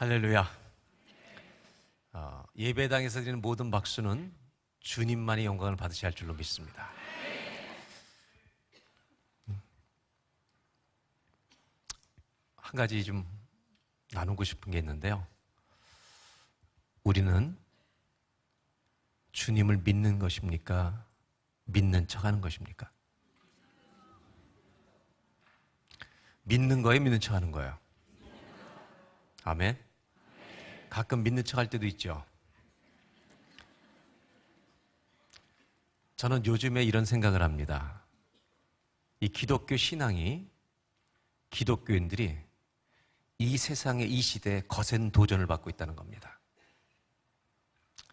할렐루야. 예배당에서 드리는 모든 박수는 주님만이 영광을 받으셔야 할 줄로 믿습니다. 한 가지 좀 나누고 싶은 게 있는데요. 우리는 주님을 믿는 것입니까? 믿는 척하는 것입니까? 믿는 거예요? 믿는 척하는 거예요? 아멘. 가끔 믿는 척할 때도 있죠. 저는 요즘에 이런 생각을 합니다. 이 기독교 신앙이, 기독교인들이 이 세상의 이 시대에 거센 도전을 받고 있다는 겁니다.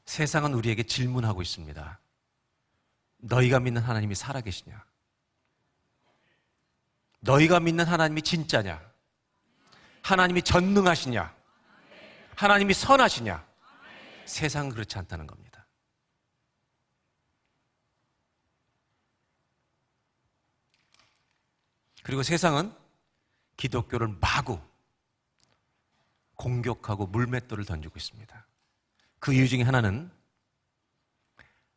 세상은 우리에게 질문하고 있습니다. 너희가 믿는 하나님이 살아계시냐? 너희가 믿는 하나님이 진짜냐? 하나님이 전능하시냐? 하나님이 선하시냐? 세상은 그렇지 않다는 겁니다. 그리고 세상은 기독교를 마구 공격하고 물맷돌을 던지고 있습니다. 그 이유 중에 하나는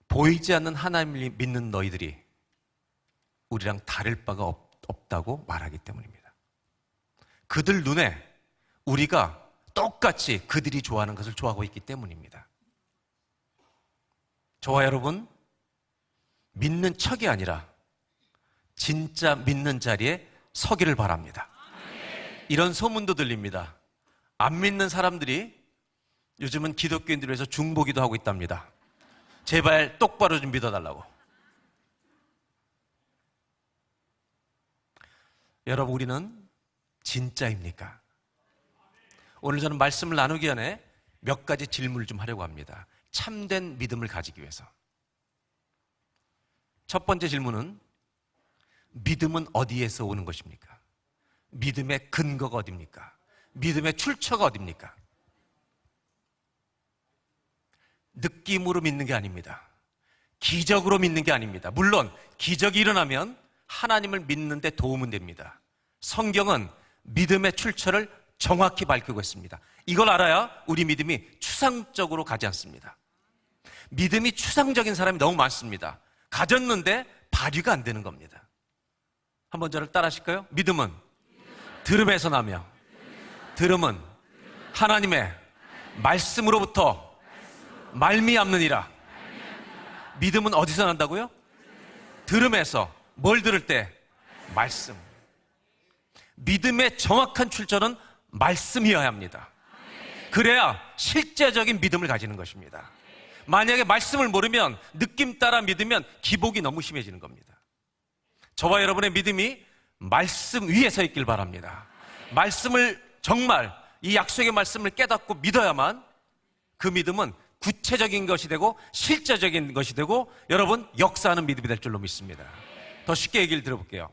보이지 않는 하나님을 믿는 너희들이 우리랑 다를 바가 없다고 말하기 때문입니다. 그들 눈에 우리가 똑같이 그들이 좋아하는 것을 좋아하고 있기 때문입니다. 저와 여러분, 믿는 척이 아니라 진짜 믿는 자리에 서기를 바랍니다. 이런 소문도 들립니다. 안 믿는 사람들이 요즘은 기독교인들을 위해서 중보기도 하고 있답니다. 제발 똑바로 좀 믿어달라고. 여러분, 우리는 진짜입니까? 오늘 저는 말씀을 나누기 전에 몇 가지 질문을 좀 하려고 합니다. 참된 믿음을 가지기 위해서. 첫 번째 질문은 믿음은 어디에서 오는 것입니까? 믿음의 근거가 어디입니까? 믿음의 출처가 어디입니까? 느낌으로 믿는 게 아닙니다. 기적으로 믿는 게 아닙니다. 물론 기적이 일어나면 하나님을 믿는 데 도움은 됩니다. 성경은 믿음의 출처를 정확히 밝히고 있습니다. 이걸 알아야 우리 믿음이 추상적으로 가지 않습니다. 믿음이 추상적인 사람이 너무 많습니다. 가졌는데 발휘가 안 되는 겁니다. 한번 저를 따라 하실까요? 믿음은 들음에서 나며 들음은 하나님의 말씀으로부터 말미암느니라. 믿음은 어디서 난다고요? 들음에서. 뭘 들을 때? 말씀. 믿음의 정확한 출처는 말씀이어야 합니다. 그래야 실제적인 믿음을 가지는 것입니다. 만약에 말씀을 모르면, 느낌 따라 믿으면 기복이 너무 심해지는 겁니다. 저와 여러분의 믿음이 말씀 위에 서 있길 바랍니다. 말씀을 정말, 이 약속의 말씀을 깨닫고 믿어야만 그 믿음은 구체적인 것이 되고 실제적인 것이 되고 여러분 역사하는 믿음이 될 줄로 믿습니다. 더 쉽게 얘기를 들어볼게요.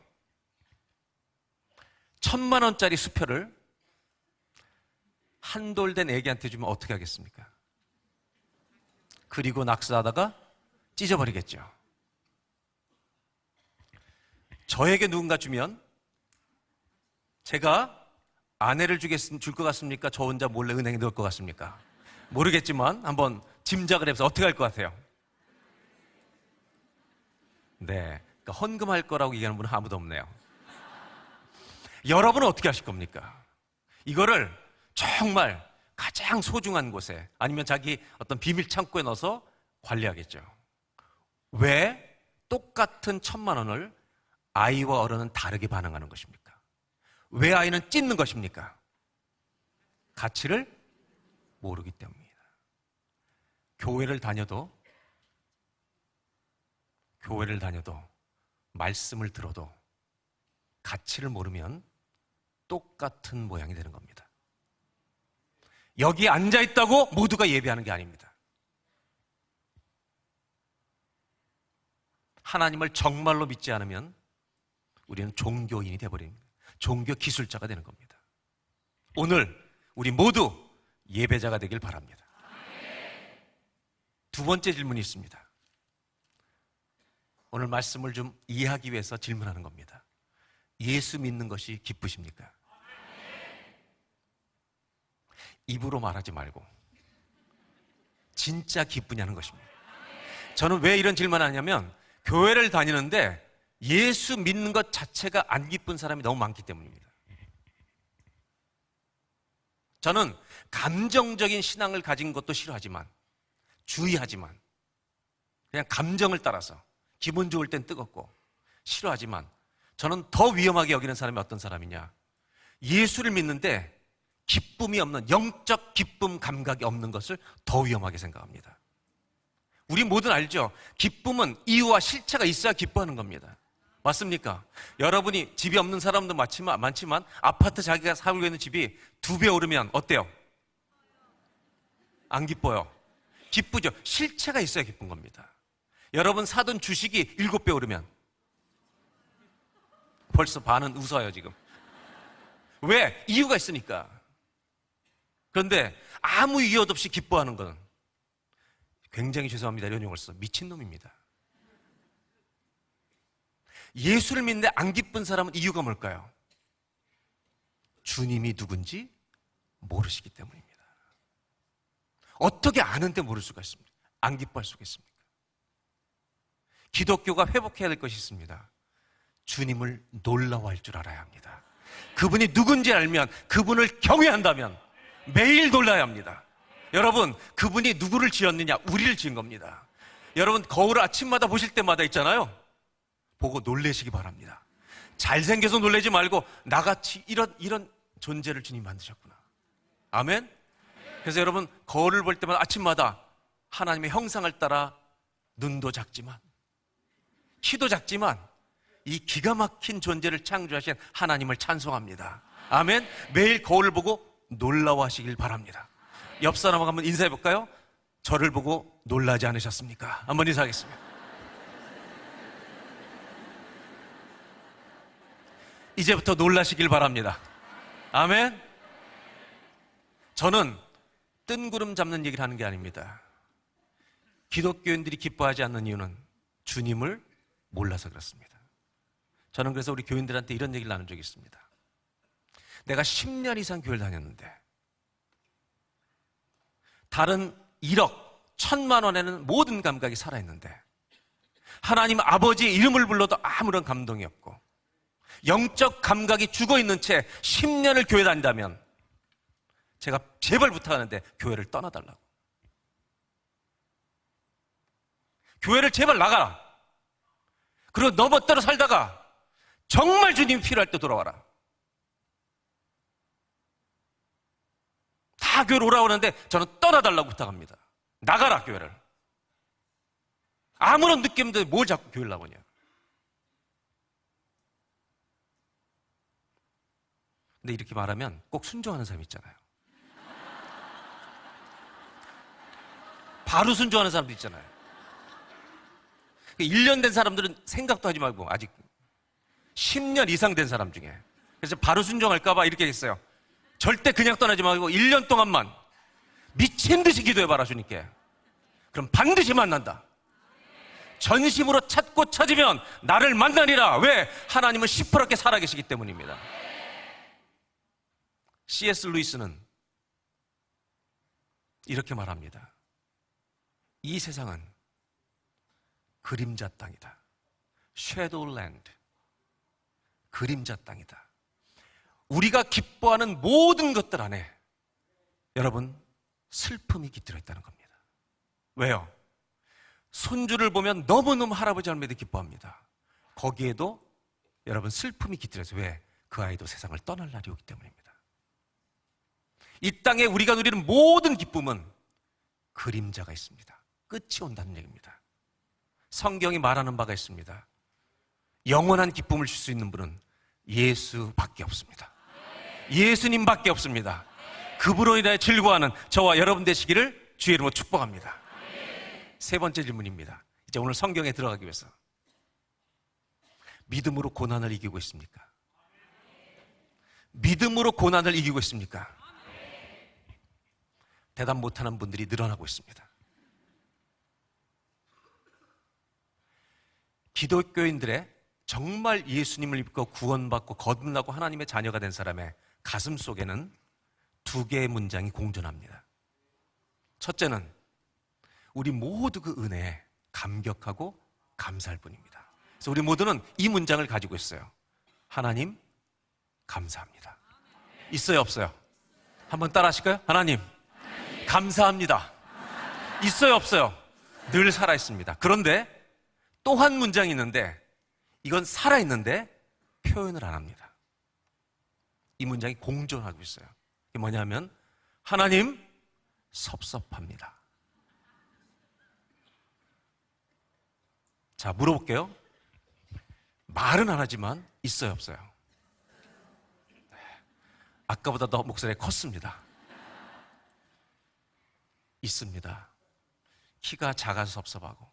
1,000만 원짜리 수표를 한돌된 애기한테 주면 어떻게 하겠습니까? 그리고 낙서하다가 찢어버리겠죠. 저에게 누군가 주면 제가 아내를 줄 것 같습니까? 저 혼자 몰래 은행에 넣을 것 같습니까? 모르겠지만 한번 짐작을 해서 어떻게 할 것 같아요? 네, 그러니까 헌금할 거라고 얘기하는 분은 아무도 없네요. 여러분은 어떻게 하실 겁니까? 이거를 정말 가장 소중한 곳에 아니면 자기 어떤 비밀 창고에 넣어서 관리하겠죠. 왜 똑같은 1,000만 원을 아이와 어른은 다르게 반응하는 것입니까? 왜 아이는 찢는 것입니까? 가치를 모르기 때문입니다. 교회를 다녀도 말씀을 들어도 가치를 모르면 똑같은 모양이 되는 겁니다. 여기 앉아있다고 모두가 예배하는 게 아닙니다. 하나님을 정말로 믿지 않으면 우리는 종교인이 되어버립니다. 종교 기술자가 되는 겁니다. 오늘 우리 모두 예배자가 되길 바랍니다. 두 번째 질문이 있습니다. 오늘 말씀을 좀 이해하기 위해서 질문하는 겁니다. 예수 믿는 것이 기쁘십니까? 입으로 말하지 말고 진짜 기쁘냐는 것입니다. 저는 왜 이런 질문을 하냐면 교회를 다니는데 예수 믿는 것 자체가 안 기쁜 사람이 너무 많기 때문입니다. 저는 감정적인 신앙을 가진 것도 싫어하지만, 주의하지만, 그냥 감정을 따라서 기분 좋을 땐 뜨겁고 싫어하지만, 저는 더 위험하게 여기는 사람이 어떤 사람이냐, 예수를 믿는데 기쁨이 없는, 영적 기쁨 감각이 없는 것을 더 위험하게 생각합니다. 우리 모두 알죠? 기쁨은 이유와 실체가 있어야 기뻐하는 겁니다. 맞습니까? 여러분이 집이 없는 사람도 많지만 아파트 자기가 살고 있는 집이 2배 오르면 어때요? 안 기뻐요. 기쁘죠. 실체가 있어야 기쁜 겁니다. 여러분 사둔 주식이 7배 오르면 벌써 반은 웃어요 지금. 왜? 이유가 있으니까. 그런데 아무 이유 없이 기뻐하는 것은, 굉장히 죄송합니다 이런 용어를 써, 미친놈입니다. 예수를 믿는데 안 기쁜 사람은 이유가 뭘까요? 주님이 누군지 모르시기 때문입니다. 어떻게 아는데 모를 수가 있습니까? 안 기뻐할 수가 있습니까? 기독교가 회복해야 될 것이 있습니다. 주님을 놀라워할 줄 알아야 합니다. 그분이 누군지 알면, 그분을 경외한다면 매일 놀라야 합니다. 여러분, 그분이 누구를 지었느냐? 우리를 지은 겁니다. 여러분, 거울을 아침마다 보실 때마다 있잖아요. 보고 놀라시기 바랍니다. 잘생겨서 놀라지 말고 나같이 이런 존재를 주님 만드셨구나. 아멘? 그래서 여러분, 거울을 볼 때마다 아침마다 하나님의 형상을 따라 눈도 작지만 키도 작지만 이 기가 막힌 존재를 창조하신 하나님을 찬송합니다. 아멘? 매일 거울을 보고 놀라워하시길 바랍니다. 옆 사람하고 한번 인사해 볼까요? 저를 보고 놀라지 않으셨습니까? 한번 인사하겠습니다. 이제부터 놀라시길 바랍니다. 아멘? 저는 뜬구름 잡는 얘기를 하는 게 아닙니다. 기독교인들이 기뻐하지 않는 이유는 주님을 몰라서 그렇습니다. 저는 그래서 우리 교인들한테 이런 얘기를 나눈 적이 있습니다. 내가 10년 이상 교회를 다녔는데 다른 1억, 1,000만 원에는 모든 감각이 살아있는데 하나님 아버지의 이름을 불러도 아무런 감동이 없고 영적 감각이 죽어있는 채 10년을 교회 다닌다면 제가 제발 부탁하는데 교회를 떠나달라고. 교회를 제발 나가라. 그리고 너 멋대로 살다가 정말 주님이 필요할 때 돌아와라. 다 교회로 오라고 하는데 저는 떠나달라고 부탁합니다. 나가라 교회를. 아무런 느낌 없는데 뭘 자꾸 교회를 나오냐. 근데 이렇게 말하면 꼭 순종하는 사람이 있잖아요. 바로 순종하는 사람도 있잖아요. 1년 된 사람들은 생각도 하지 말고 아직 10년 이상 된 사람 중에, 그래서 바로 순종할까봐 이렇게 했어요. 절대 그냥 떠나지 말고 1년 동안만 미친 듯이 기도해봐라 주님께. 그럼 반드시 만난다. 전심으로 찾고 찾으면 나를 만나리라. 왜? 하나님은 시퍼렇게 살아계시기 때문입니다. C.S. 루이스는 이렇게 말합니다. 이 세상은 그림자 땅이다. Shadow Land. 그림자 땅이다. 우리가 기뻐하는 모든 것들 안에 여러분 슬픔이 깃들어 있다는 겁니다. 왜요? 손주를 보면 너무너무 할아버지 할머니도 기뻐합니다. 거기에도 여러분 슬픔이 깃들어 있어요. 왜? 그 아이도 세상을 떠날 날이 오기 때문입니다. 이 땅에 우리가 누리는 모든 기쁨은 그림자가 있습니다. 끝이 온다는 얘기입니다. 성경이 말하는 바가 있습니다. 영원한 기쁨을 줄 수 있는 분은 예수밖에 없습니다. 예수님밖에 없습니다. 그분으로 인하여 즐거워하는 저와 여러분 되시기를 주의 이름으로 축복합니다. 세 번째 질문입니다. 이제 오늘 성경에 들어가기 위해서, 믿음으로 고난을 이기고 있습니까? 믿음으로 고난을 이기고 있습니까? 대답 못하는 분들이 늘어나고 있습니다. 기독교인들의 정말 예수님을 믿고 구원받고 거듭나고 하나님의 자녀가 된 사람의 가슴 속에는 두 개의 문장이 공존합니다. 첫째는 우리 모두 그 은혜에 감격하고 감사할 뿐입니다. 그래서 우리 모두는 이 문장을 가지고 있어요. 하나님 감사합니다. 있어요, 없어요? 한번 따라 하실까요? 하나님 감사합니다. 있어요, 없어요? 늘 살아있습니다. 그런데 또 한 문장이 있는데 이건 살아있는데 표현을 안 합니다. 이 문장이 공존하고 있어요. 이게 뭐냐면 하나님 섭섭합니다. 자, 물어볼게요. 말은 안 하지만 있어요, 없어요? 아까보다 더 목소리가 컸습니다. 있습니다. 키가 작아서 섭섭하고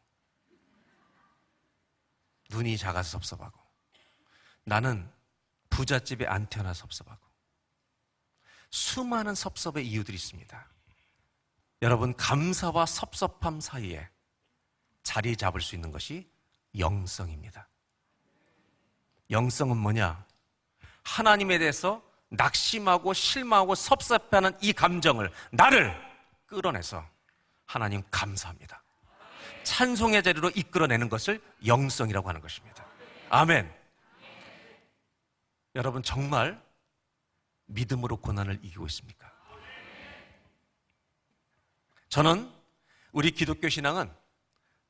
눈이 작아서 섭섭하고 나는 부잣집에 안 태어나서 섭섭하고 수많은 섭섭의 이유들이 있습니다. 여러분, 감사와 섭섭함 사이에 자리 잡을 수 있는 것이 영성입니다. 영성은 뭐냐? 하나님에 대해서 낙심하고 실망하고 섭섭해하는 이 감정을, 나를 끌어내서 하나님 감사합니다, 찬송의 자리로 이끌어내는 것을 영성이라고 하는 것입니다. 아멘. 여러분, 정말 믿음으로 고난을 이기고 있습니까? 저는 우리 기독교 신앙은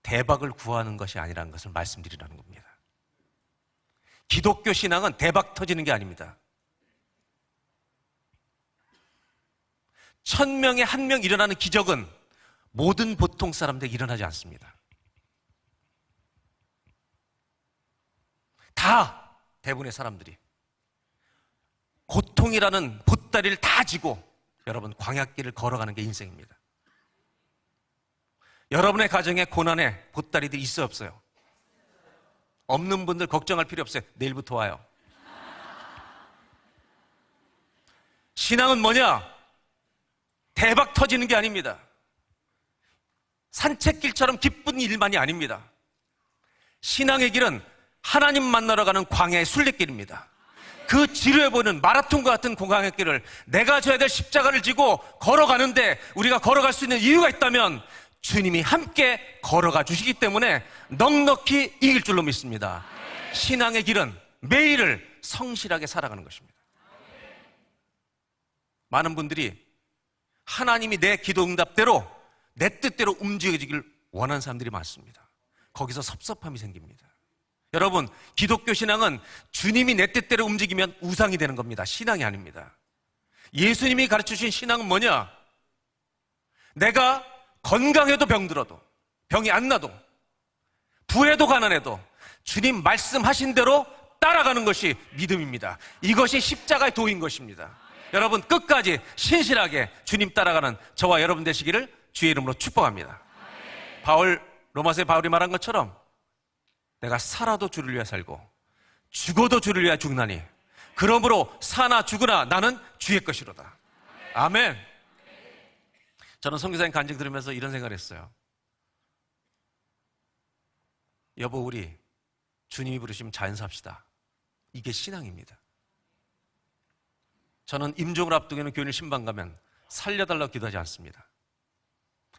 대박을 구하는 것이 아니라는 것을 말씀드리라는 겁니다. 기독교 신앙은 대박 터지는 게 아닙니다. 1000명에 1명 일어나는 기적은 모든 보통 사람들에게 일어나지 않습니다. 다 대부분의 사람들이 고통이라는 보따리를 다 지고 여러분 광야길을 걸어가는 게 인생입니다. 여러분의 가정에 고난의 보따리들이 있어요, 없어요? 없는 분들 걱정할 필요 없어요. 내일부터 와요. 신앙은 뭐냐? 대박 터지는 게 아닙니다. 산책길처럼 기쁜 일만이 아닙니다. 신앙의 길은 하나님 만나러 가는 광야의 순례길입니다. 그 지루해 보이는 마라톤과 같은 광야의 길을 내가 져야 될 십자가를 지고 걸어가는데 우리가 걸어갈 수 있는 이유가 있다면 주님이 함께 걸어가 주시기 때문에 넉넉히 이길 줄로 믿습니다. 신앙의 길은 매일을 성실하게 살아가는 것입니다. 많은 분들이 하나님이 내 기도 응답대로 내 뜻대로 움직여지길 원하는 사람들이 많습니다. 거기서 섭섭함이 생깁니다. 여러분, 기독교 신앙은 주님이 내 뜻대로 움직이면 우상이 되는 겁니다. 신앙이 아닙니다. 예수님이 가르쳐주신 신앙은 뭐냐? 내가 건강해도 병들어도, 병이 안 나도, 부해도 가난해도 주님 말씀하신 대로 따라가는 것이 믿음입니다. 이것이 십자가의 도인 것입니다. 여러분, 끝까지 신실하게 주님 따라가는 저와 여러분 되시기를 주의 이름으로 축복합니다. 로마서의 바울이 말한 것처럼 내가 살아도 주를 위해 살고 죽어도 주를 위해 죽나니 그러므로 사나 죽으나 나는 주의 것이로다. 아멘. 저는 선교사님 간증 들으면서 이런 생각을 했어요. 여보, 우리 주님이 부르시면 자연사 합시다. 이게 신앙입니다. 저는 임종을 앞두고 있는 교인을 신방 가면 살려달라고 기도하지 않습니다.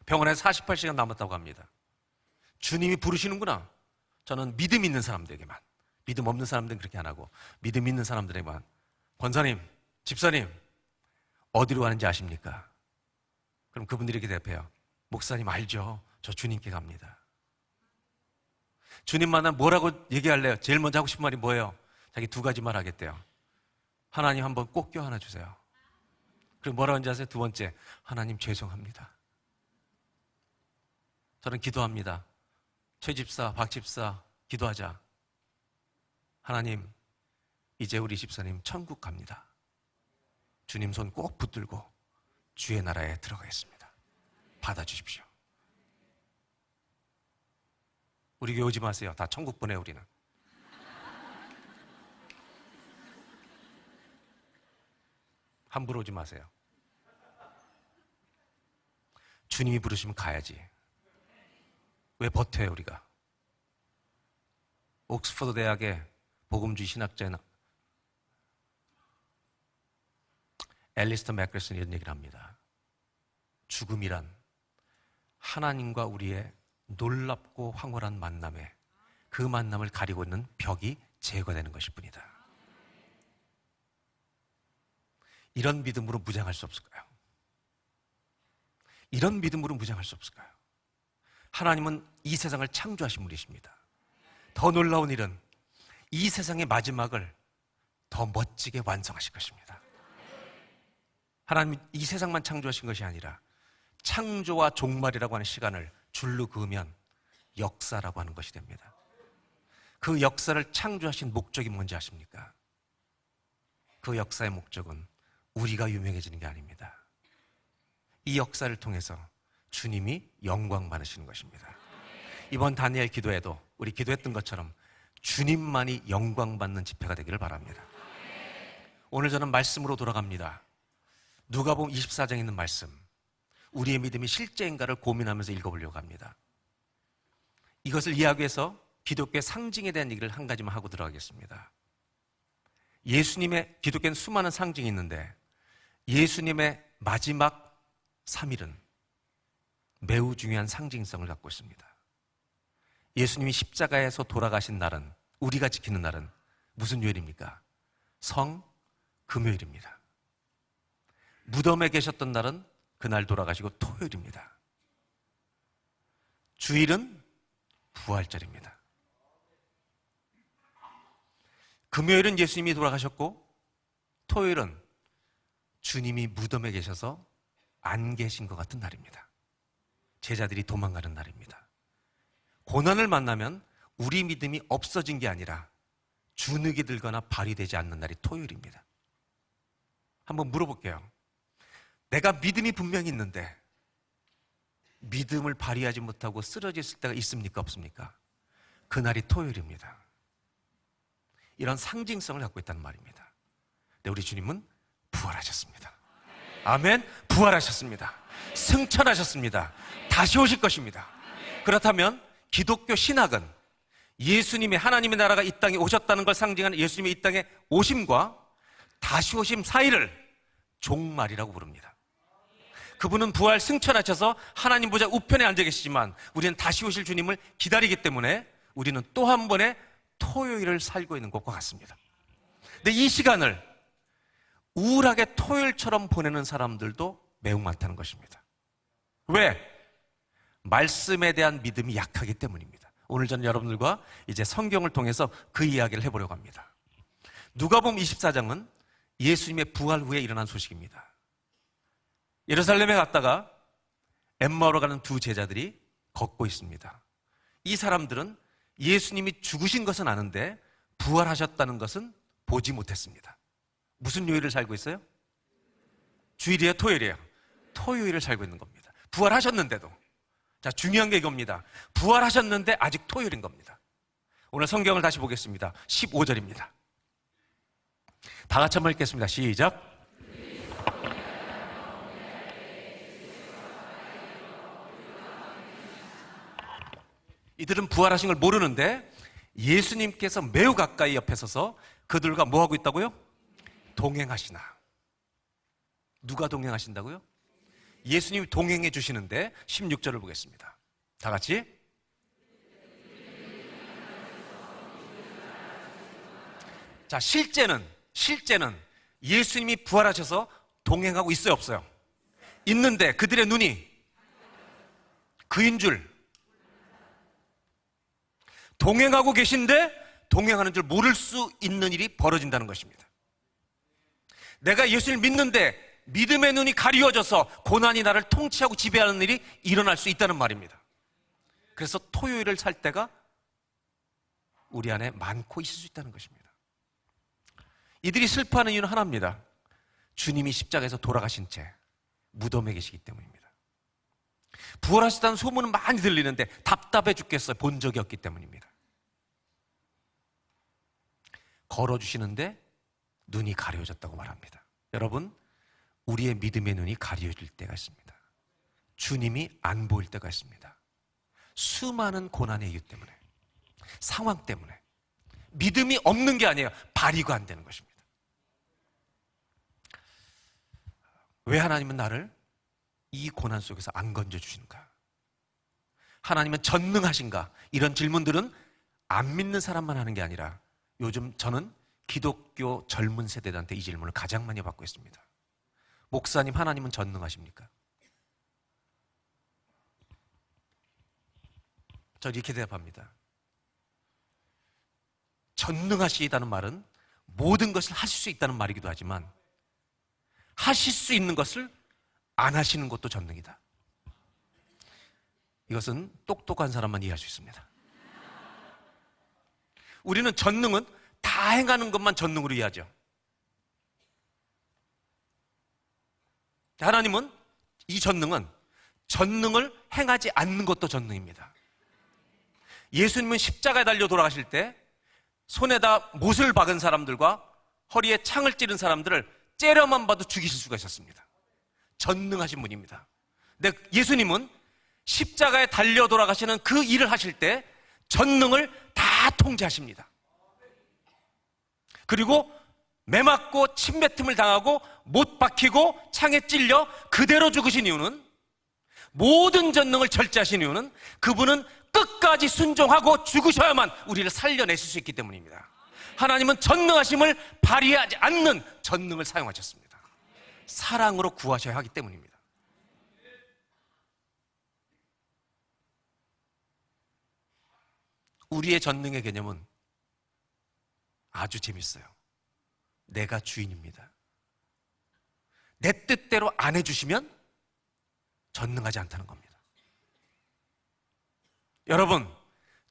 병원에 48시간 남았다고 합니다. 주님이 부르시는구나. 저는 믿음 있는 사람들에게만, 믿음 없는 사람들은 그렇게 안 하고 믿음 있는 사람들에게만, 권사님, 집사님, 어디로 가는지 아십니까? 그럼 그분들이 이렇게 대답해요. 목사님 알죠. 저 주님께 갑니다. 주님 만나면 뭐라고 얘기할래요? 제일 먼저 하고 싶은 말이 뭐예요? 자기 2가지 말 하겠대요. 하나님 한번 꼭 껴안아 주세요. 그리고 뭐라고 하는지 아세요? 2번째, 하나님 죄송합니다. 저는 기도합니다. 최 집사, 박 집사 기도하자. 하나님, 이제 우리 집사님 천국 갑니다. 주님 손 꼭 붙들고 주의 나라에 들어가겠습니다. 받아주십시오. 우리 교회 오지 마세요. 다 천국 보내요, 우리는. 함부로 오지 마세요. 주님이 부르시면 가야지. 왜 버텨요, 우리가? 옥스퍼드 대학의 복음주의 신학자인 앨리스터 맥그레스는 이런 얘기를 합니다. 죽음이란 하나님과 우리의 놀랍고 황홀한 만남에 그 만남을 가리고 있는 벽이 제거되는 것일 뿐이다. 이런 믿음으로 무장할 수 없을까요? 이런 믿음으로 무장할 수 없을까요? 하나님은 이 세상을 창조하신 분이십니다. 더 놀라운 일은 이 세상의 마지막을 더 멋지게 완성하실 것입니다. 하나님이 이 세상만 창조하신 것이 아니라 창조와 종말이라고 하는 시간을 줄로 그으면 역사라고 하는 것이 됩니다. 그 역사를 창조하신 목적이 뭔지 아십니까? 그 역사의 목적은 우리가 유명해지는 게 아닙니다. 이 역사를 통해서 주님이 영광 받으시는 것입니다. 이번 다니엘 기도에도 우리 기도했던 것처럼 주님만이 영광 받는 집회가 되기를 바랍니다. 오늘 저는 말씀으로 돌아갑니다. 누가복음 24장에 있는 말씀, 우리의 믿음이 실제인가를 고민하면서 읽어보려고 합니다. 이것을 이해하기 위해서 기독교의 상징에 대한 얘기를 한 가지만 하고 들어가겠습니다. 예수님의, 기독교는 수많은 상징이 있는데 예수님의 마지막 3일은 매우 중요한 상징성을 갖고 있습니다. 예수님이 십자가에서 돌아가신 날은, 우리가 지키는 날은 무슨 요일입니까? 금요일입니다. 무덤에 계셨던 날은 그날 돌아가시고 토요일입니다. 주일은 부활절입니다. 금요일은 예수님이 돌아가셨고 토요일은 주님이 무덤에 계셔서 안 계신 것 같은 날입니다. 제자들이 도망가는 날입니다. 고난을 만나면 우리 믿음이 없어진 게 아니라 주눅이 들거나 발휘되지 않는 날이 토요일입니다. 한번 물어볼게요. 내가 믿음이 분명히 있는데 믿음을 발휘하지 못하고 쓰러졌을 때가 있습니까? 없습니까? 그날이 토요일입니다. 이런 상징성을 갖고 있다는 말입니다. 근데 우리 주님은 부활하셨습니다. 아멘. 부활하셨습니다. 승천하셨습니다. 다시 오실 것입니다. 그렇다면 기독교 신학은 예수님의, 하나님의 나라가 이 땅에 오셨다는 걸 상징하는 예수님의 이 땅에 오심과 다시 오심 사이를 종말이라고 부릅니다. 그분은 부활 승천하셔서 하나님 보좌 우편에 앉아 계시지만 우리는 다시 오실 주님을 기다리기 때문에 우리는 또 한 번의 토요일을 살고 있는 것과 같습니다. 근데 이 시간을 우울하게 토요일처럼 보내는 사람들도 매우 많다는 것입니다. 왜? 말씀에 대한 믿음이 약하기 때문입니다. 오늘 저는 여러분들과 이제 성경을 통해서 그 이야기를 해보려고 합니다. 누가복음 24장은 예수님의 부활 후에 일어난 소식입니다. 예루살렘에 갔다가 엠마오로 가는 두 제자들이 걷고 있습니다. 이 사람들은 예수님이 죽으신 것은 아는데 부활하셨다는 것은 보지 못했습니다. 무슨 요일을 살고 있어요? 주일이에요? 토요일이에요? 토요일을 살고 있는 겁니다. 부활하셨는데도. 자, 중요한 게 이겁니다. 부활하셨는데 아직 토요일인 겁니다. 오늘 성경을 다시 보겠습니다. 15절입니다. 다 같이 한번 읽겠습니다. 시작. 이들은 부활하신 걸 모르는데 예수님께서 매우 가까이 옆에 서서 그들과 뭐하고 있다고요? 동행하시나. 누가 동행하신다고요? 예수님이 동행해 주시는데 16절을 보겠습니다. 다 같이. 자, 실제는 예수님이 부활하셔서 동행하고 있어요, 없어요? 있는데 그들의 눈이 그인 줄, 동행하고 계신데 동행하는 줄 모를 수 있는 일이 벌어진다는 것입니다. 내가 예수를 믿는데 믿음의 눈이 가리워져서 고난이 나를 통치하고 지배하는 일이 일어날 수 있다는 말입니다. 그래서 토요일을 살 때가 우리 안에 많고 있을 수 있다는 것입니다. 이들이 슬퍼하는 이유는 하나입니다. 주님이 십자가에서 돌아가신 채 무덤에 계시기 때문입니다. 부활하셨다는 소문은 많이 들리는데 답답해 죽겠어요. 본 적이 없기 때문입니다. 걸어주시는데 눈이 가려졌다고 말합니다. 여러분, 우리의 믿음의 눈이 가려질 때가 있습니다. 주님이 안 보일 때가 있습니다. 수많은 고난의 이유 때문에, 상황 때문에 믿음이 없는 게 아니에요. 발휘가 안 되는 것입니다. 왜 하나님은 나를 이 고난 속에서 안 건져주시는가? 하나님은 전능하신가? 이런 질문들은 안 믿는 사람만 하는 게 아니라 요즘 저는 기독교 젊은 세대들한테 이 질문을 가장 많이 받고 있습니다. 목사님, 하나님은 전능하십니까? 저 이렇게 대답합니다. 전능하시다는 말은 모든 것을 하실 수 있다는 말이기도 하지만 하실 수 있는 것을 안 하시는 것도 전능이다. 이것은 똑똑한 사람만 이해할 수 있습니다. 우리는 전능은 다 행하는 것만 전능으로 이해하죠. 하나님은 이 전능은 전능을 행하지 않는 것도 전능입니다. 예수님은 십자가에 달려 돌아가실 때 손에다 못을 박은 사람들과 허리에 창을 찌른 사람들을 째려만 봐도 죽이실 수가 있었습니다. 전능하신 분입니다. 근데 예수님은 십자가에 달려 돌아가시는 그 일을 하실 때 전능을 다 통제하십니다. 그리고 매 맞고 침뱉음을 당하고 못 박히고 창에 찔려 그대로 죽으신 이유는, 모든 전능을 절제하신 이유는 그분은 끝까지 순종하고 죽으셔야만 우리를 살려내실 수 있기 때문입니다. 하나님은 전능하심을 발휘하지 않는 전능을 사용하셨습니다. 사랑으로 구하셔야 하기 때문입니다. 우리의 전능의 개념은 아주 재밌어요. 내가 주인입니다. 내 뜻대로 안 해주시면 전능하지 않다는 겁니다. 여러분,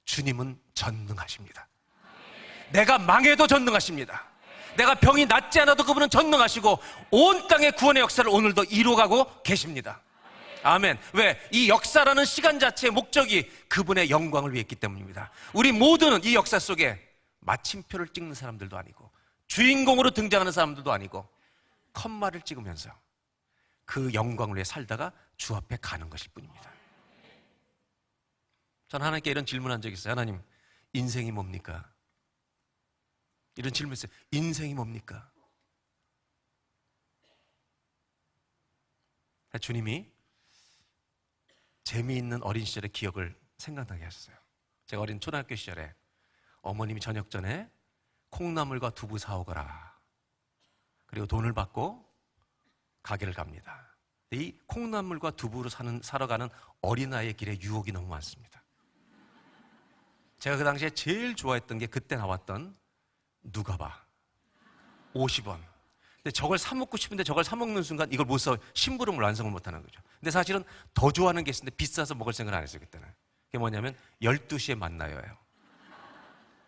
주님은 전능하십니다. 내가 망해도 전능하십니다. 내가 병이 낫지 않아도 그분은 전능하시고 온 땅의 구원의 역사를 오늘도 이루어가고 계십니다. 아멘. 왜? 이 역사라는 시간 자체의 목적이 그분의 영광을 위해 있기 때문입니다. 우리 모두는 이 역사 속에 마침표를 찍는 사람들도 아니고 주인공으로 등장하는 사람들도 아니고 컴마를 찍으면서 그 영광을 위해 살다가 주 앞에 가는 것일 뿐입니다. 저는 하나님께 이런 질문한 적이 있어요. 하나님, 인생이 뭡니까? 이런 질문했어요. 인생이 뭡니까? 주님이 재미있는 어린 시절의 기억을 생각나게 하셨어요. 제가 어린 초등학교 시절에 어머님이 저녁 전에 콩나물과 두부 사오거라. 그리고 돈을 받고 가게를 갑니다. 이 콩나물과 두부를 사러 가는 어린아이의 길에 유혹이 너무 많습니다. 제가 그 당시에 제일 좋아했던 게 그때 나왔던 누가봐 50원. 근데 저걸 사 먹고 싶은데 저걸 사 먹는 순간 이걸 못 사, 심부름을 완성을 못 하는 거죠. 근데 사실은 더 좋아하는 게 있었는데 비싸서 먹을 생각을 안 했어요, 그때는. 그게 뭐냐면 12시에 만나요예요.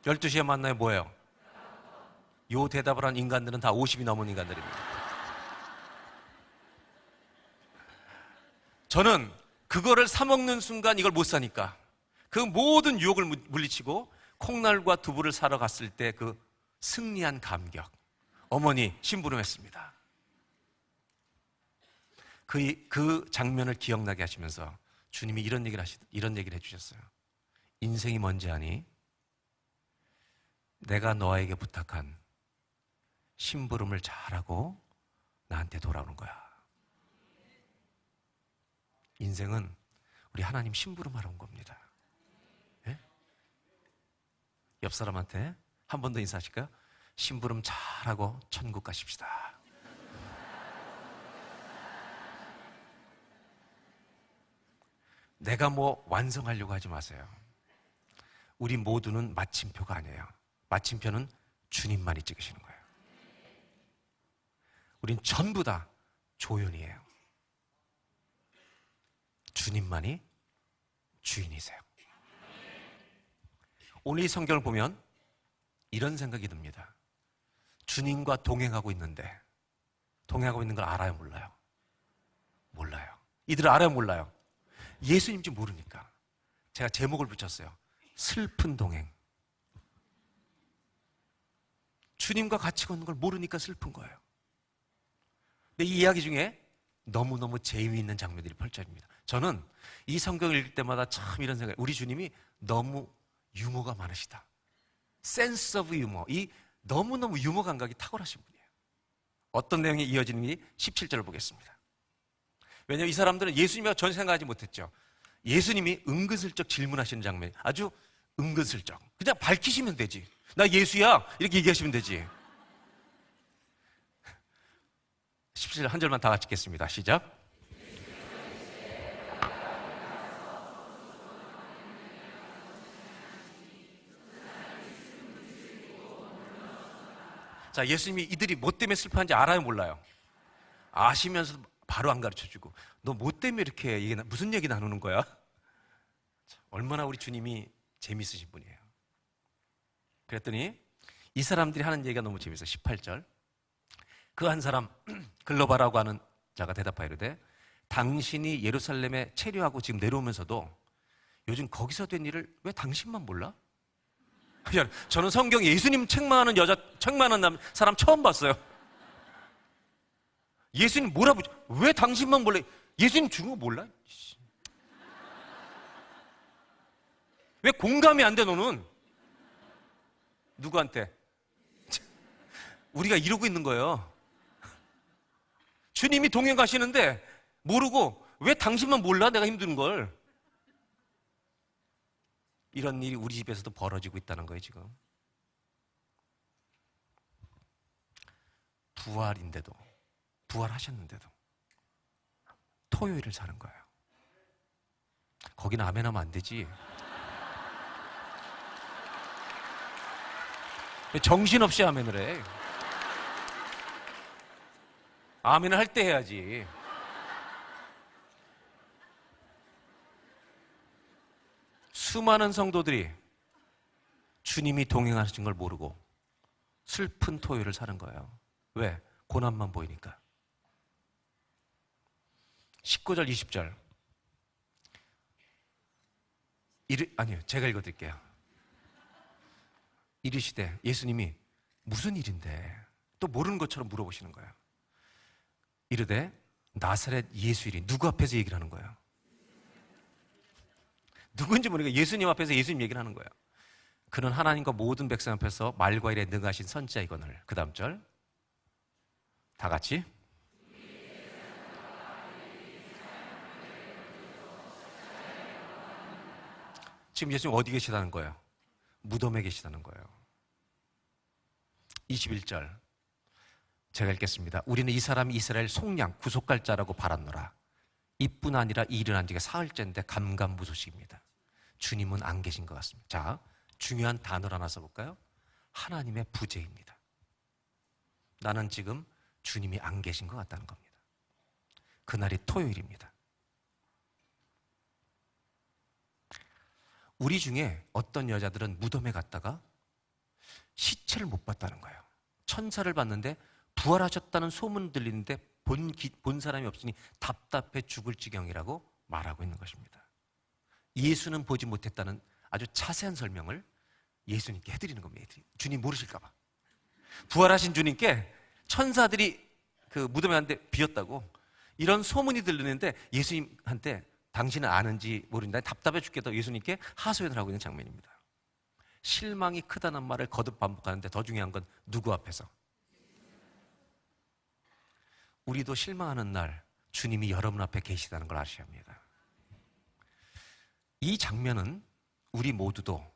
12시에 만나요 뭐예요? 요 대답을 한 인간들은 다 50이 넘은 인간들입니다. 저는 그거를 사 먹는 순간 이걸 못 사니까 그 모든 유혹을 물리치고 콩나물과 두부를 사러 갔을 때 그 승리한 감격. 어머니 심부름했습니다. 그 장면을 기억나게 하시면서 주님이 이런 얘기를 해주셨어요. 인생이 뭔지 아니? 내가 너에게 부탁한 심부름을 잘하고 나한테 돌아오는 거야. 인생은 우리 하나님 심부름하러 온 겁니다. 예? 옆 사람한테 한 번 더 인사하실까요? 심부름 잘하고 천국 가십시다. 내가 뭐 완성하려고 하지 마세요. 우리 모두는 마침표가 아니에요. 마침표는 주님만이 찍으시는 거예요. 우린 전부 다 조연이에요. 주님만이 주인이세요. 오늘 이 성경을 보면 이런 생각이 듭니다. 주님과 동행하고 있는 걸 알아요, 몰라요? 몰라요. 이들을 알아요, 몰라요? 예수님인지 모르니까 제가 제목을 붙였어요. 슬픈 동행. 주님과 같이 걷는 걸 모르니까 슬픈 거예요. 근데 이 이야기 중에 너무너무 재미있는 장면들이 펼쳐집니다. 저는 이 성경을 읽을 때마다 참 이런 생각이, 우리 주님이 너무 유머가 많으시다. 센스 오브 유머. 이 너무너무 유머 감각이 탁월하신 분이에요. 어떤 내용이 이어지는지 17절을 보겠습니다. 왜냐하면 이 사람들은 예수님과 전혀 생각하지 못했죠. 예수님이 은근슬쩍 질문하시는 장면, 아주 은근슬쩍. 그냥 밝히시면 되지. 나 예수야. 이렇게 얘기하시면 되지. 17절 한 절만 다 같이 읽겠습니다. 시작. 자, 예수님이 이들이 뭐 때문에 슬퍼하는지 알아요, 몰라요? 아시면서도 바로 안 가르쳐주고, 너 뭐 때문에 이렇게 무슨 얘기 나누는 거야? 자, 얼마나 우리 주님이 재밌으신 분이에요. 그랬더니 이 사람들이 하는 얘기가 너무 재밌어요. 18절. 그 한 사람 글로바라고 하는 자가 대답하이르되 당신이 예루살렘에 체류하고 지금 내려오면서도 요즘 거기서 된 일을 왜 당신만 몰라? 저는 성경에 예수님 책망하는 책망하는 사람 처음 봤어요. 예수님 뭐라고, 왜 당신만 몰라? 예수님 죽은 거 몰라? 왜 공감이 안 돼, 너는? 누구한테? 우리가 이러고 있는 거예요. 주님이 동행 가시는데 모르고 왜 당신만 몰라? 내가 힘든 걸. 이런 일이 우리 집에서도 벌어지고 있다는 거예요, 지금. 부활인데도, 부활하셨는데도 토요일을 사는 거예요. 거기는 아멘 하면 안 되지. 정신없이 아멘을 해. 아멘을 할 때 해야지. 수많은 성도들이 주님이 동행하신 걸 모르고 슬픈 토요일을 사는 거예요. 왜? 고난만 보이니까. 19절, 20절. 아니요, 제가 읽어드릴게요. 이르시되, 예수님이 무슨 일인데? 또 모르는 것처럼 물어보시는 거예요. 이르되 나사렛 예수 일이, 누구 앞에서 얘기를 하는 거예요? 누군지 모르니까 예수님 앞에서 예수님 얘기를 하는 거예요. 그는 하나님과 모든 백성 앞에서 말과 일에 능하신 선지자이거늘. 그 다음 절 다 같이. 지금 예수님 어디 계시다는 거예요? 무덤에 계시다는 거예요. 21절 제가 읽겠습니다. 우리는 이 사람이 이스라엘 속량 구속할 자라고 바랐노라. 이뿐 아니라 이 일은 한 지가 사흘째인데 감감무소식입니다. 주님은 안 계신 것 같습니다. 자, 중요한 단어를 하나 써볼까요? 하나님의 부재입니다. 나는 지금 주님이 안 계신 것 같다는 겁니다. 그날이 토요일입니다. 우리 중에 어떤 여자들은 무덤에 갔다가 시체를 못 봤다는 거예요. 천사를 봤는데 부활하셨다는 소문 들리는데 본 사람이 없으니 답답해 죽을 지경이라고 말하고 있는 것입니다. 예수는 보지 못했다는 아주 자세한 설명을 예수님께 해드리는 겁니다. 주님 모르실까 봐. 부활하신 주님께 천사들이 그 무덤에 갔는데 비었다고 이런 소문이 들리는데 예수님한테 당신은 아는지 모른다 답답해 죽겠다고 예수님께 하소연을 하고 있는 장면입니다. 실망이 크다는 말을 거듭 반복하는데 더 중요한 건 누구 앞에서? 우리도 실망하는 날 주님이 여러분 앞에 계시다는 걸 아셔야 합니다. 이 장면은 우리 모두도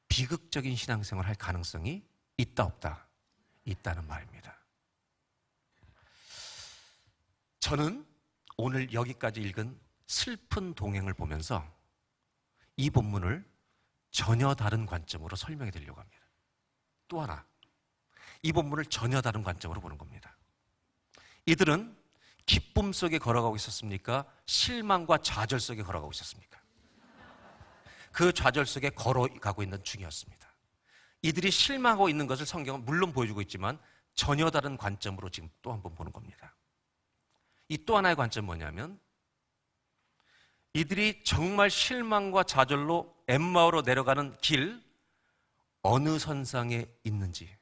비극적인 신앙생활을 할 가능성이 있다 없다? 있다는 말입니다. 저는 오늘 여기까지 읽은 슬픈 동행을 보면서 이 본문을 전혀 다른 관점으로 설명해 드리려고 합니다. 또 하나, 이 본문을 전혀 다른 관점으로 보는 겁니다. 이들은 기쁨 속에 걸어가고 있었습니까? 실망과 좌절 속에 걸어가고 있었습니까? 그 좌절 속에 걸어가고 있는 중이었습니다. 이들이 실망하고 있는 것을 성경은 물론 보여주고 있지만 전혀 다른 관점으로 지금 또 한 번 보는 겁니다. 이 또 하나의 관점은 뭐냐면 이들이 정말 실망과 좌절로 엠마오로 내려가는 길 어느 선상에 있는지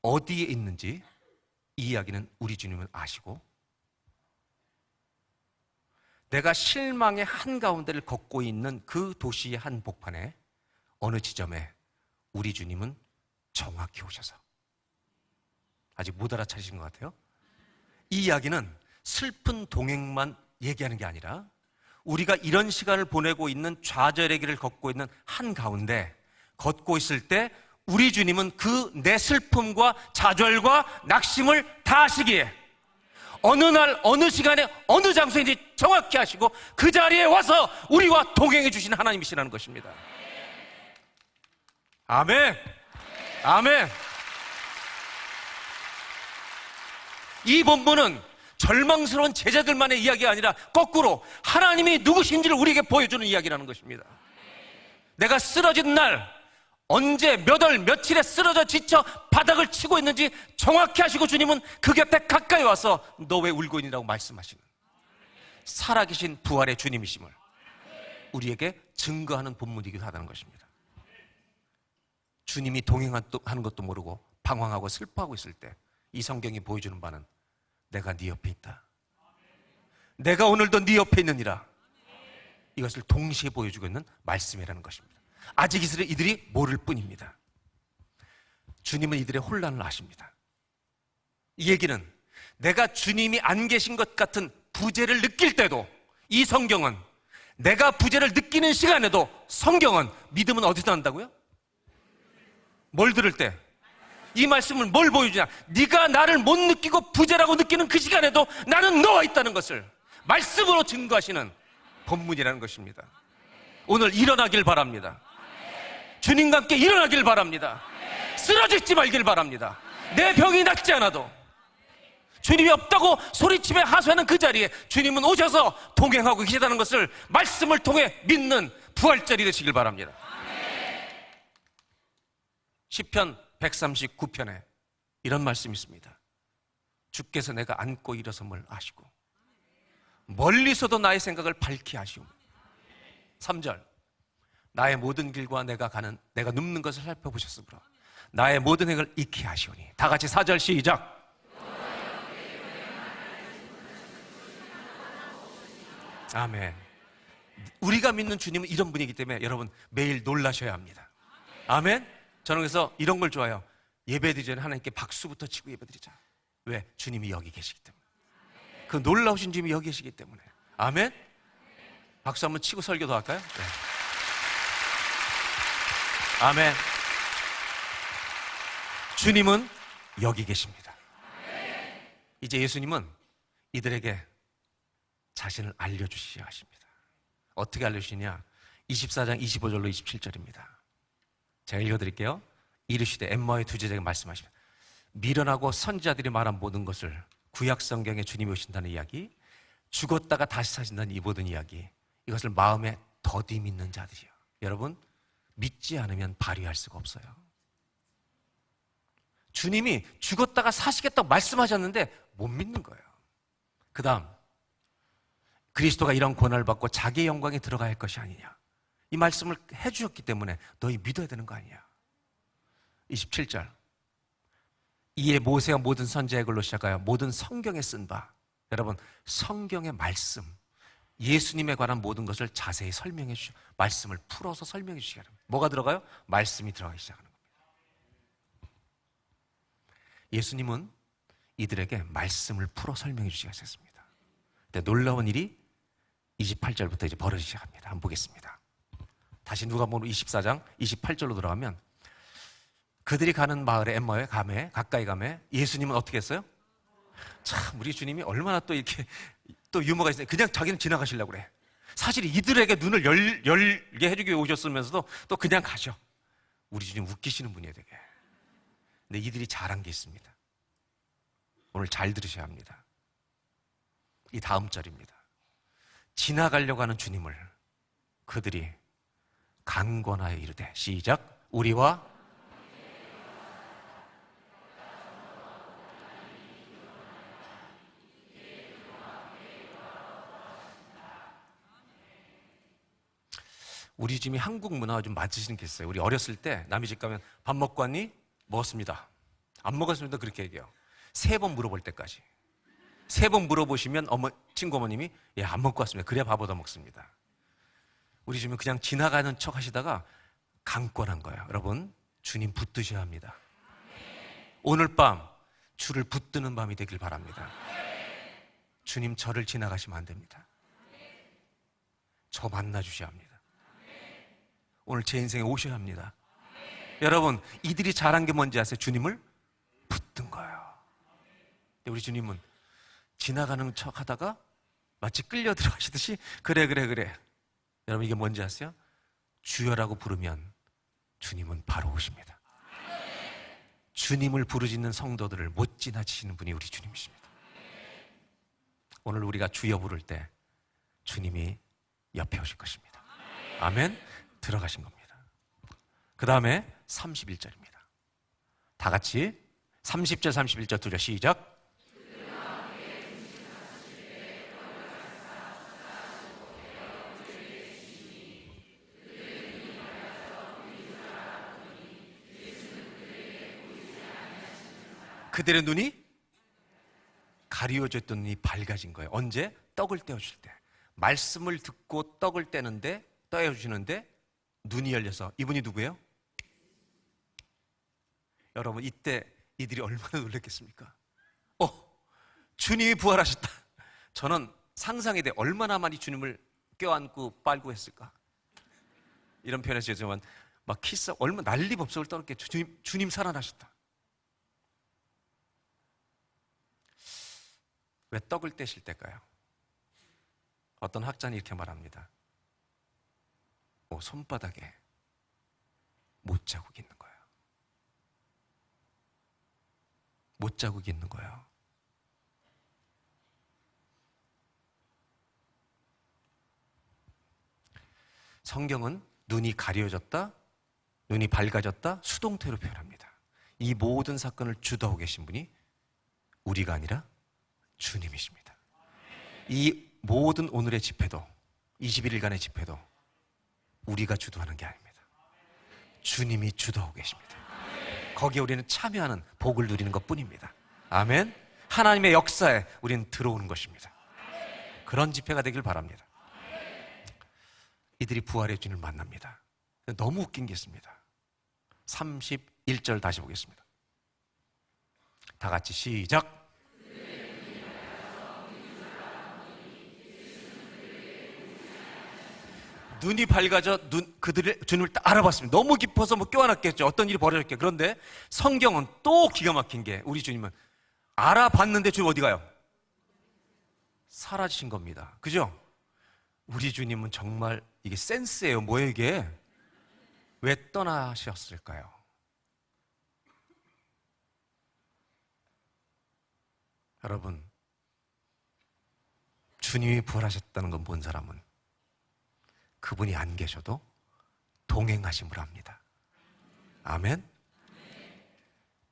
어디에 있는지 이 이야기는 우리 주님은 아시고 내가 실망의 한가운데를 걷고 있는 그 도시의 한 복판에 어느 지점에 우리 주님은 정확히 오셔서 아직 못 알아차리신 것 같아요. 이 이야기는 슬픈 동행만 얘기하는 게 아니라 우리가 이런 시간을 보내고 있는 좌절의 길을 걷고 있는 한가운데 걷고 있을 때 우리 주님은 그 내 슬픔과 좌절과 낙심을 다 아시기에 어느 날 어느 시간에 어느 장소인지 정확히 아시고 그 자리에 와서 우리와 동행해 주시는 하나님이시라는 것입니다. 아멘. 아멘. 이 본문은 절망스러운 제자들만의 이야기가 아니라 거꾸로 하나님이 누구신지를 우리에게 보여주는 이야기라는 것입니다. 내가 쓰러진 날 언제 몇 월 며칠에 쓰러져 지쳐 바닥을 치고 있는지 정확히 아시고 주님은 그 곁에 가까이 와서 너 왜 울고 있니라고 말씀하시는 살아계신 부활의 주님이심을 우리에게 증거하는 본문이기도 하다는 것입니다. 주님이 동행하는 것도 모르고 방황하고 슬퍼하고 있을 때 이 성경이 보여주는 바는 내가 네 옆에 있다. 내가 오늘도 네 옆에 있느니라. 이것을 동시에 보여주고 있는 말씀이라는 것입니다. 아직 이들이 모를 뿐입니다. 주님은 이들의 혼란을 아십니다. 이 얘기는 내가 주님이 안 계신 것 같은 부재를 느낄 때도 이 성경은 내가 부재를 느끼는 시간에도 성경은 믿음은 어디서 난다고요? 뭘 들을 때? 이 말씀은 뭘 보여주냐? 네가 나를 못 느끼고 부재라고 느끼는 그 시간에도 나는 너와 있다는 것을 말씀으로 증거하시는 본문이라는 것입니다. 오늘 일어나길 바랍니다. 주님과 함께 일어나길 바랍니다. 쓰러지지 말길 바랍니다. 내 병이 낫지 않아도 주님이 없다고 소리치며 하소하는 그 자리에 주님은 오셔서 동행하고 계시다는 것을 말씀을 통해 믿는 부활절이 되시길 바랍니다. 시편 139편에 이런 말씀이 있습니다. 주께서 내가 앉고 일어섬을 아시고 멀리서도 나의 생각을 밝히 아시옵니다. 3절 나의 모든 길과 내가 눕는 것을 살펴보셨으므로 나의 모든 행을 익히 하시오니. 다 같이 4절 시작. 아멘. 우리가 믿는 주님은 이런 분이기 때문에 여러분 매일 놀라셔야 합니다. 아멘. 저는 그래서 이런 걸 좋아해요. 예배드리기 전에 하나님께 박수부터 치고 예배드리자. 왜? 주님이 여기 계시기 때문에. 그 놀라우신 주님이 여기 계시기 때문에. 아멘. 박수 한번 치고 설교도 할까요? 네. 아멘. 주님은 여기 계십니다. 이제 예수님은 이들에게 자신을 알려주시기 하십니다. 어떻게 알려주시냐? 24장 25절로 27절입니다. 제가 읽어드릴게요. 이르시되 엠마오의 두 제자에게 말씀하십니다. 미련하고 선지자들이 말한 모든 것을 구약 성경에 주님이 오신다는 이야기, 죽었다가 다시 사신다는 이 모든 이야기, 이것을 마음에 더디 믿는 자들이요. 여러분 믿지 않으면 발휘할 수가 없어요. 주님이 죽었다가 사시겠다고 말씀하셨는데 못 믿는 거예요. 그 다음 그리스도가 이런 고난을 받고 자기의 영광에 들어가야 할 것이 아니냐, 이 말씀을 해주셨기 때문에 너희 믿어야 되는 거 아니냐. 27절 이에 모세와 모든 선지자의 글로 시작하여 모든 성경에 쓴 바, 여러분 성경의 말씀, 예수님에 관한 모든 것을 자세히 설명해 주시고 말씀을 풀어서 설명해 주시기 바랍니다. 뭐가 들어가요? 말씀이 들어가기 시작하는 겁니다. 예수님은 이들에게 말씀을 풀어 설명해 주시기 시작했습니다. 근데 놀라운 일이 28절부터 이제 벌어지기 시작합니다. 한번 보겠습니다. 다시 누가복음 24장 28절로 들어가면 그들이 가는 마을에 엠마오에 가까이 가매 예수님은 어떻게 했어요? 참 우리 주님이 얼마나 또 이렇게 또 유머가 있어요. 그냥 자기는 지나가시려고 그래. 사실 이들에게 눈을 열게 해주기 위해 오셨으면서도 또 그냥 가셔. 우리 주님 웃기시는 분이에요 되게. 근데 이들이 잘한 게 있습니다. 오늘 잘 들으셔야 합니다. 이 다음 절입니다. 지나가려고 하는 주님을 그들이 강권하여 이르되 시작. 우리와 우리 집이 한국 문화와 좀 맞으시는 게 있어요. 우리 어렸을 때 남의 집 가면 밥 먹고 왔니? 먹었습니다. 안 먹었습니다. 그렇게 얘기해요. 3번 물어볼 때까지. 3번 물어보시면 친구 어머님이 예, 안 먹고 왔습니다. 그래야 밥 얻어 먹습니다. 우리 집은 그냥 지나가는 척 하시다가 강권한 거예요. 여러분 주님 붙드셔야 합니다. 오늘 밤 주를 붙드는 밤이 되길 바랍니다. 주님, 저를 지나가시면 안 됩니다. 저 만나 주셔야 합니다. 오늘 제 인생에 오셔야 합니다. 여러분, 이들이 잘한 게 뭔지 아세요? 주님을 붙든 거예요. 근데 우리 주님은 지나가는 척 하다가 마치 끌려 들어가시듯이 그래. 여러분, 이게 뭔지 아세요? 주여라고 부르면 주님은 바로 오십니다. 주님을 부르짖는 성도들을 못 지나치시는 분이 우리 주님이십니다. 오늘 우리가 주여 부를 때 주님이 옆에 오실 것입니다. 아멘. 들어가신 겁니다. 그 다음에 31절입니다. 다 같이 30절 31절 둘러 시작. 그들의 눈이 가리워졌던 눈이 밝아진 거예요. 언제? 떡을 떼어줄 때. 말씀을 듣고 떡을 떼어주시는데 눈이 열려서. 이분이 누구예요? 여러분, 이때 이들이 얼마나 놀랐겠습니까? 주님이 부활하셨다. 저는 상상이 돼. 얼마나 많이 주님을 껴안고 빨고 했을까? 이런 표현에서 죄송하지만 막 키스, 얼마나 난리법석을 떨었겠죠. 주님 살아나셨다. 왜 떡을 떼실 때일까요? 어떤 학자는 이렇게 말합니다. 손바닥에 못자국이 있는 거예요. 못자국이 있는 거예요. 성경은 눈이 가려졌다, 눈이 밝아졌다, 수동태로 표현합니다. 이 모든 사건을 주도하고 계신 분이 우리가 아니라 주님이십니다. 이 모든 오늘의 집회도, 21일간의 집회도 우리가 주도하는 게 아닙니다. 주님이 주도하고 계십니다. 거기에 우리는 참여하는 복을 누리는 것뿐입니다. 아멘. 하나님의 역사에 우리는 들어오는 것입니다. 그런 집회가 되길 바랍니다. 이들이 부활의 주님을 만납니다. 너무 웃긴 게 있습니다. 31절 다시 보겠습니다. 다 같이 시작. 눈이 밝아져 그들의 주님을 딱 알아봤습니다. 너무 깊어서 껴안았겠죠. 어떤 일이 벌어졌겠죠. 그런데 성경은 또 기가 막힌 게, 우리 주님은 알아봤는데 주님 어디 가요? 사라지신 겁니다. 그죠? 우리 주님은 정말 이게 센스예요. 뭐예요 이게? 왜 떠나셨을까요? 여러분, 주님이 부활하셨다는 건 본 사람은 그분이 안 계셔도 동행하심을 합니다. 아멘?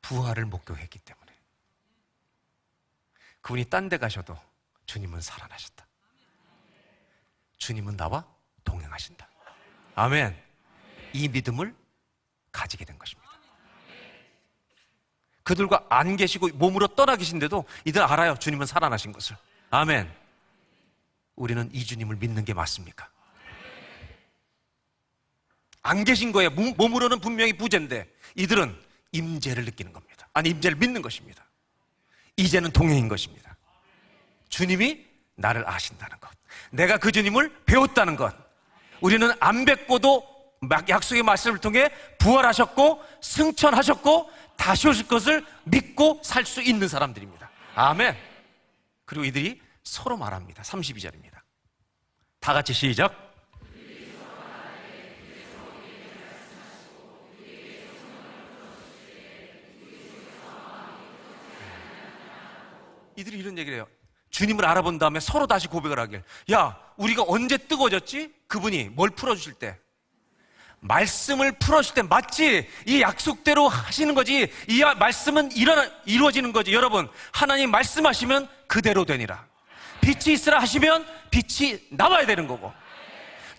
부활을 목격했기 때문에. 그분이 딴 데 가셔도 주님은 살아나셨다. 주님은 나와 동행하신다. 아멘. 이 믿음을 가지게 된 것입니다. 그들과 안 계시고 몸으로 떠나 계신데도 이들 알아요. 주님은 살아나신 것을. 아멘. 우리는 이 주님을 믿는 게 맞습니까? 안 계신 거예요. 몸으로는 분명히 부재인데 이들은 임재를 느끼는 겁니다. 아니, 임재를 믿는 것입니다. 이제는 동행인 것입니다. 주님이 나를 아신다는 것, 내가 그 주님을 배웠다는 것. 우리는 안 뵙고도 약속의 말씀을 통해 부활하셨고 승천하셨고 다시 오실 것을 믿고 살 수 있는 사람들입니다. 아멘. 그리고 이들이 서로 말합니다. 32절입니다. 다 같이 시작. 이들이 이런 얘기를 해요. 주님을 알아본 다음에 서로 다시 고백을 하길. 야, 우리가 언제 뜨거워졌지? 그분이 뭘 풀어주실 때? 말씀을 풀어주실 때. 맞지? 이 약속대로 하시는 거지. 이 말씀은 이루어지는 거지. 여러분, 하나님 말씀하시면 그대로 되니라. 빛이 있으라 하시면 빛이 나와야 되는 거고,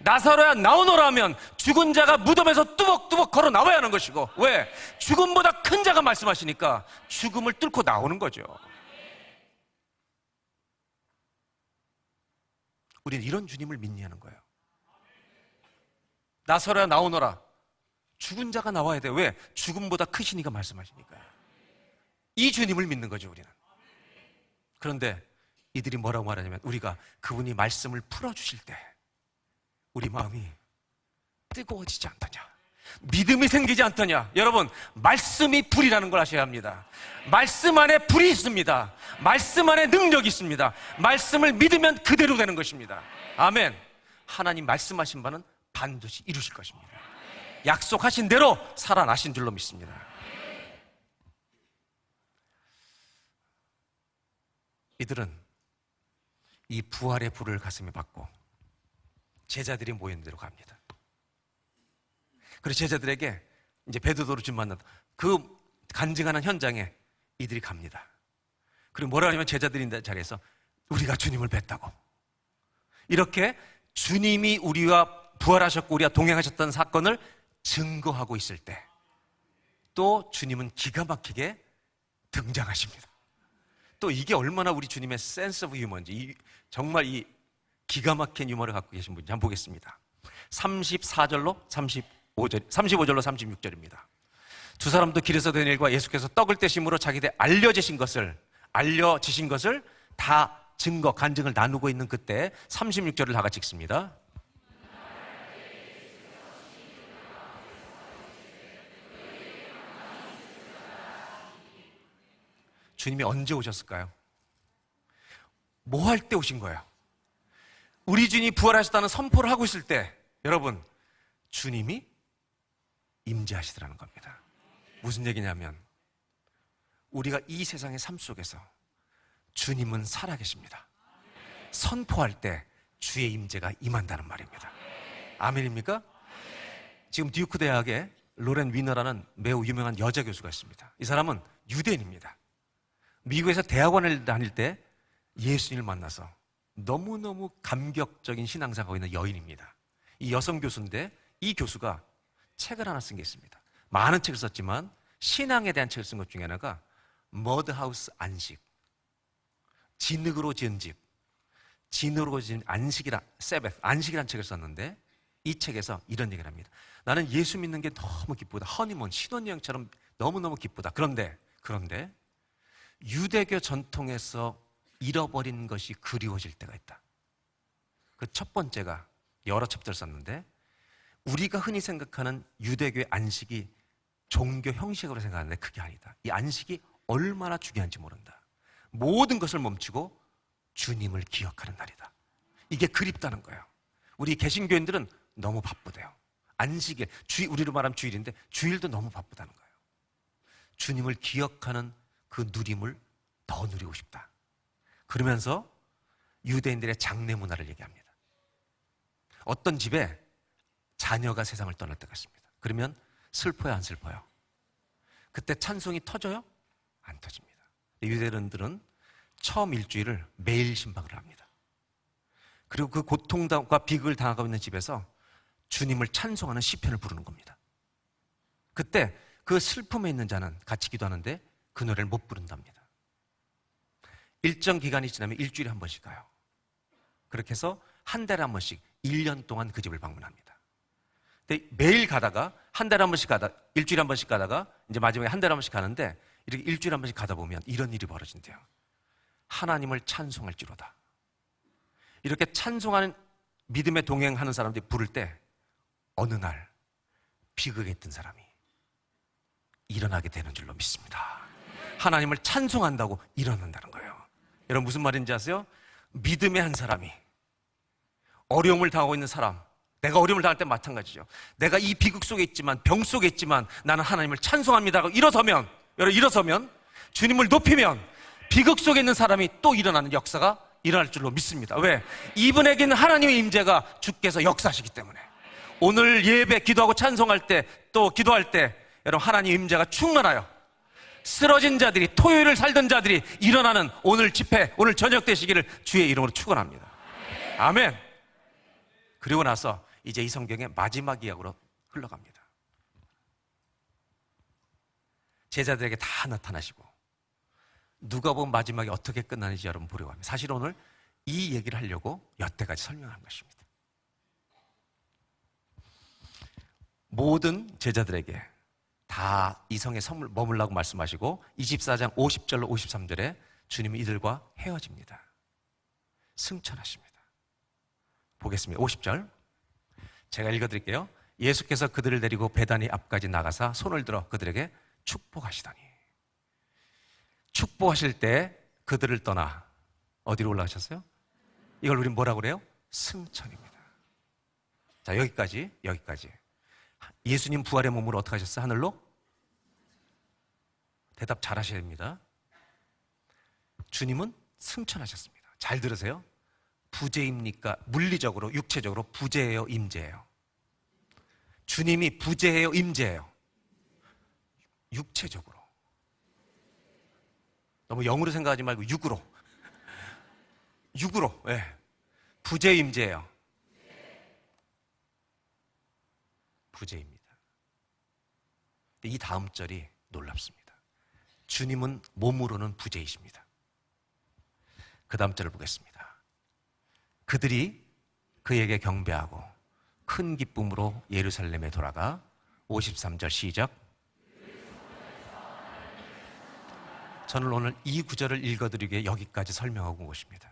나사로야 나오너라 하면 죽은 자가 무덤에서 뚜벅뚜벅 걸어 나와야 하는 것이고. 왜? 죽음보다 큰 자가 말씀하시니까 죽음을 뚫고 나오는 거죠. 우리는 이런 주님을 믿니 하는 거예요. 나서라 나오너라. 죽은 자가 나와야 돼. 왜? 죽음보다 크시니까 말씀하시니까요. 이 주님을 믿는 거죠, 우리는. 그런데 이들이 뭐라고 말하냐면, 우리가 그분이 말씀을 풀어주실 때 우리 마음이 뜨거워지지 않더냐, 믿음이 생기지 않더냐. 여러분, 말씀이 불이라는 걸 아셔야 합니다. 말씀 안에 불이 있습니다. 말씀 안에 능력이 있습니다. 말씀을 믿으면 그대로 되는 것입니다. 아멘. 하나님 말씀하신 바는 반드시 이루실 것입니다. 약속하신 대로 살아나신 줄로 믿습니다. 이들은 이 부활의 불을 가슴에 받고 제자들이 모이는 데로 갑니다. 그리고 제자들에게 이제 베드로를 좀 만났다. 그 간증하는 현장에 이들이 갑니다. 그리고 뭐라 하냐면, 제자들이 있는 자리에서 우리가 주님을 뵀다고. 이렇게 주님이 우리와 부활하셨고 우리와 동행하셨던 사건을 증거하고 있을 때 또 주님은 기가 막히게 등장하십니다. 또 이게 얼마나 우리 주님의 센스 오브 유머인지, 정말 이 기가 막힌 유머를 갖고 계신 분인지 한번 보겠습니다. 35절로 36절입니다. 두 사람도 길에서 된 일과 예수께서 떡을 떼심으로 자기들 알려지신 것을 다 증거, 간증을 나누고 있는 그때 36절을 다 같이 읽습니다. 주님이 언제 오셨을까요? 뭐 할 때 오신 거예요? 우리 주님이 부활하셨다는 선포를 하고 있을 때, 여러분, 주님이 임재하시더라는 겁니다. 무슨 얘기냐면, 우리가 이 세상의 삶 속에서 주님은 살아계십니다. 선포할 때 주의 임재가 임한다는 말입니다. 아멘입니까? 지금 듀크 대학에 로렌 위너라는 매우 유명한 여자 교수가 있습니다. 이 사람은 유대인입니다. 미국에서 대학원을 다닐 때 예수님을 만나서 너무너무 감격적인 신앙생활을 하고 있는 여인입니다. 이 여성 교수인데, 이 교수가 책을 하나 쓴 게 있습니다. 많은 책을 썼지만 신앙에 대한 책을 쓴 것 중에 하나가 머드하우스 안식, 진흙으로 지은 집, 진흙으로 지은 안식이라는 책을 썼는데, 이 책에서 이런 얘기를 합니다. 나는 예수 믿는 게 너무 기쁘다. 허니문, 신혼여행처럼 너무너무 기쁘다. 그런데 유대교 전통에서 잃어버린 것이 그리워질 때가 있다. 그 첫 번째가, 여러 챕터를 썼는데, 우리가 흔히 생각하는 유대교의 안식이 종교 형식으로 생각하는데 그게 아니다. 이 안식이 얼마나 중요한지 모른다. 모든 것을 멈추고 주님을 기억하는 날이다. 이게 그립다는 거예요. 우리 개신교인들은 너무 바쁘대요. 안식일, 우리로 말하면 주일인데 주일도 너무 바쁘다는 거예요. 주님을 기억하는 그 누림을 더 누리고 싶다. 그러면서 유대인들의 장례 문화를 얘기합니다. 어떤 집에 자녀가 세상을 떠날 때가 있습니다. 그러면 슬퍼요, 안 슬퍼요? 그때 찬송이 터져요? 안 터집니다. 유대인들은 처음 일주일을 매일 신방을 합니다. 그리고 그 고통과 비극을 당하고 있는 집에서 주님을 찬송하는 시편을 부르는 겁니다. 그때 그 슬픔에 있는 자는 같이 기도하는데 그 노래를 못 부른답니다. 일정 기간이 지나면 일주일에 한 번씩 가요. 그렇게 해서 한 달에 한 번씩 1년 동안 그 집을 방문합니다. 근데 매일 가다가 한 달에 한 번씩 일주일에 한 번씩 가다가 이제 마지막에 한 달에 한 번씩 가는데, 이렇게 일주일에 한 번씩 가다 보면 이런 일이 벌어진대요. 하나님을 찬송할지로다. 이렇게 찬송하는 믿음에 동행하는 사람들이 부를 때 어느 날 비극에 있던 사람이 일어나게 되는 줄로 믿습니다. 하나님을 찬송한다고 일어난다는 거예요. 여러분, 무슨 말인지 아세요? 믿음의 한 사람이 어려움을 당하고 있는 사람, 내가 어려움을 당할 때 마찬가지죠. 내가 이 비극 속에 있지만, 병 속에 있지만 나는 하나님을 찬송합니다 하고 일어서면, 주님을 높이면 비극 속에 있는 사람이 또 일어나는 역사가 일어날 줄로 믿습니다. 왜? 이분에게는 하나님의 임재가 주께서 역사하시기 때문에. 오늘 예배 기도하고 찬송할 때, 또 기도할 때 여러분, 하나님의 임재가 충만하여 쓰러진 자들이, 토요일을 살던 자들이 일어나는 오늘 집회, 오늘 저녁 되시기를 주의 이름으로 축원합니다. 아멘. 그리고 나서 이제 이 성경의 마지막 이야기로 흘러갑니다. 제자들에게 다 나타나시고 누가 보면 마지막에 어떻게 끝나는지 여러분 보려고 합니다. 사실 오늘 이 얘기를 하려고 여태까지 설명한 것입니다. 모든 제자들에게 다 다 이성의 선물 머물라고 말씀하시고 24장 50절로 53절에 주님이 이들과 헤어집니다. 승천하십니다. 보겠습니다. 50절 제가 읽어드릴게요. 예수께서 그들을 데리고 베다니 앞까지 나가사 손을 들어 그들에게 축복하시더니 축복하실 때 그들을 떠나 어디로 올라가셨어요? 이걸 우린 뭐라고 그래요? 승천입니다. 자, 여기까지. 예수님 부활의 몸으로 어떻게 하셨어요? 하늘로? 대답 잘 하셔야 됩니다. 주님은 승천하셨습니다. 잘 들으세요. 부재입니까? 물리적으로, 육체적으로 부재예요, 임재예요? 주님이 부재예요, 임재예요? 육체적으로. 너무 영으로 생각하지 말고 육으로. 육으로. 예. 부재, 임재예요. 부재입니다. 이 다음 절이 놀랍습니다. 주님은 몸으로는 부재이십니다. 그 다음 절을 보겠습니다. 그들이 그에게 경배하고 큰 기쁨으로 예루살렘에 돌아가 53절 시작. 저는 오늘 이 구절을 읽어드리기에 여기까지 설명하고 온 것입니다.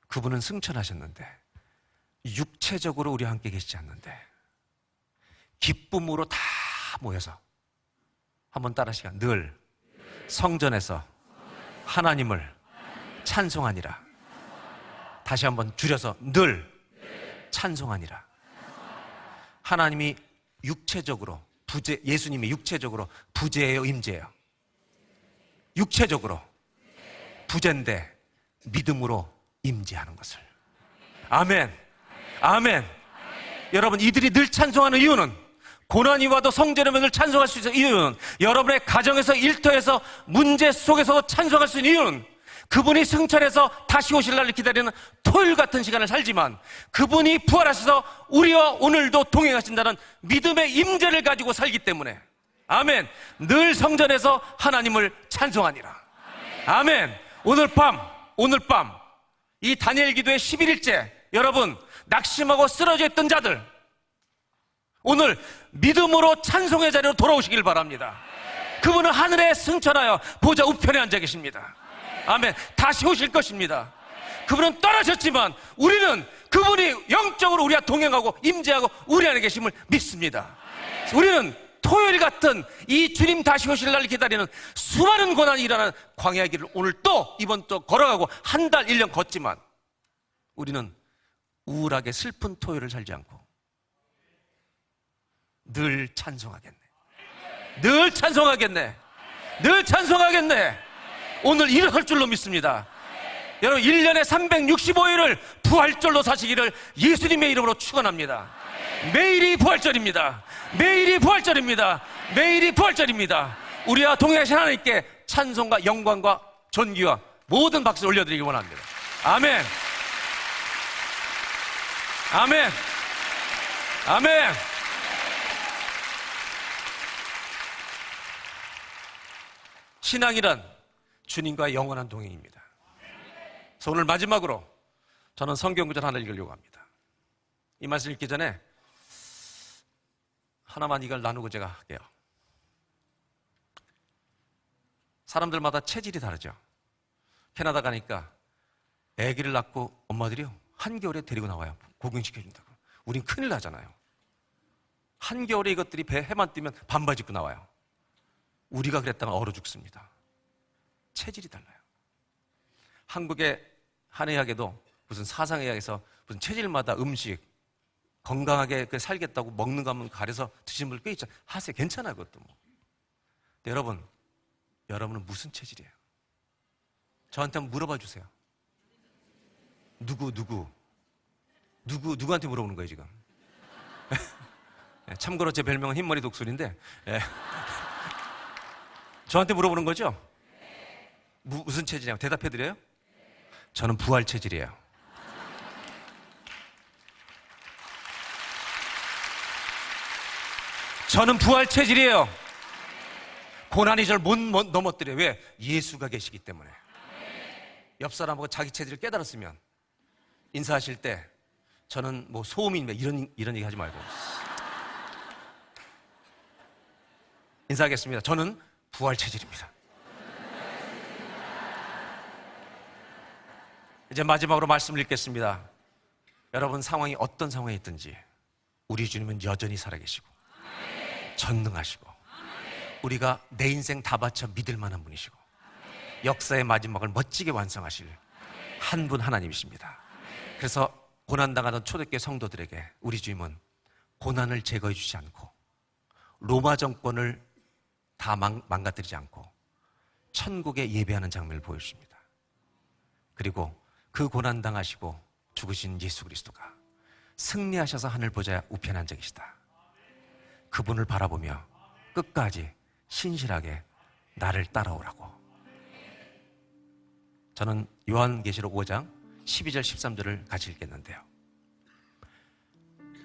그분은 승천하셨는데 육체적으로 우리와 함께 계시지 않는데 기쁨으로 다 모여서 한번 따라하시죠. 늘 성전에서 하나님을 찬송하니라. 다시 한번 줄여서 늘 찬송하니라. 하나님이 육체적으로 부재, 예수님이 육체적으로 부재예요, 임재예요? 육체적으로 부재인데 믿음으로 임재하는 것을. 아멘. 아멘. 여러분, 이들이 늘 찬송하는 이유는, 고난이 와도 성전에 늘 찬송할 수 있는 이유는, 여러분의 가정에서 일터에서 문제 속에서 찬송할 수 있는 이유는, 그분이 승천해서 다시 오실 날을 기다리는 토요일 같은 시간을 살지만 그분이 부활하셔서 우리와 오늘도 동행하신다는 믿음의 임재를 가지고 살기 때문에. 아멘. 늘 성전에서 하나님을 찬송하니라. 아멘. 오늘 밤 이 다니엘 기도의 11일째 여러분, 낙심하고 쓰러져 있던 자들, 오늘 믿음으로 찬송의 자리로 돌아오시길 바랍니다. 그분은 하늘에 승천하여 보좌 우편에 앉아 계십니다. 아멘. 다시 오실 것입니다. 그분은 떠나셨지만 우리는 그분이 영적으로 우리와 동행하고 임재하고 우리 안에 계심을 믿습니다. 우리는 토요일 같은 이 주님 다시 오실 날을 기다리는 수많은 고난이 일어나는 광야의 길을 오늘 또 이번 또 걸어가고 한 달, 1년 걷지만 우리는 우울하게 슬픈 토요일을 살지 않고 늘 찬송하겠네. 늘 찬송하겠네. 늘 찬송하겠네. 오늘 일어설 줄로 믿습니다. 여러분, 1년에 365일을 부활절로 사시기를 예수님의 이름으로 축원합니다. 매일이 부활절입니다. 매일이 부활절입니다. 매일이 부활절입니다. 우리와 동행하신 하나님께 찬송과 영광과 존귀와 모든 박수를 올려드리기 원합니다. 아멘. 아멘. 아멘. 신앙이란 주님과의 영원한 동행입니다. 그래서 오늘 마지막으로 저는 성경 구절 하나 읽으려고 합니다. 이 말씀 읽기 전에 하나만 이걸 나누고 제가 할게요. 사람들마다 체질이 다르죠. 캐나다 가니까 아기를 낳고 엄마들이요, 한겨울에 데리고 나와요. 고경시켜준다고. 우린 큰일 나잖아요. 한겨울에 이것들이 배 해만 뜨면 반바지 입고 나와요. 우리가 그랬다가 얼어 죽습니다. 체질이 달라요. 한국의 한의학에도 무슨 사상의학에서 무슨 체질마다 음식 건강하게 살겠다고 먹는 거 한번 가려서 드시는 분들 꽤 있죠. 하세요. 괜찮아요, 그것도 뭐. 근데 여러분은 무슨 체질이에요? 저한테 한번 물어봐 주세요. 누구한테 물어보는 거예요, 지금? 참고로 제 별명은 흰머리 독수리인데, 저한테 물어보는 거죠? 무슨 체질이냐고 대답해 드려요? 저는 부활 체질이에요. 저는 부활 체질이에요. 고난이 저를 못 넘어뜨려요. 왜? 예수가 계시기 때문에. 옆 사람하고 자기 체질을 깨달았으면 인사하실 때 저는 뭐 소음인입니다 이런 얘기 하지 말고, 인사하겠습니다. 저는 부활 체질입니다. 이제 마지막으로 말씀을 읽겠습니다. 여러분 상황이 어떤 상황이 있든지 우리 주님은 여전히 살아계시고 전능하시고 우리가 내 인생 다 바쳐 믿을 만한 분이시고 역사의 마지막을 멋지게 완성하실 한 분 하나님이십니다. 그래서 고난당하던 초대교회 성도들에게 우리 주님은 고난을 제거해 주지 않고 로마 정권을 다 망가뜨리지 않고 천국에 예배하는 장면을 보여주십니다. 그리고 그 고난당하시고 죽으신 예수 그리스도가 승리하셔서 하늘 보좌에 우편에 앉아 계시다. 그분을 바라보며 끝까지 신실하게 나를 따라오라고. 저는 요한계시록 5장 12절 13절을 같이 읽겠는데요.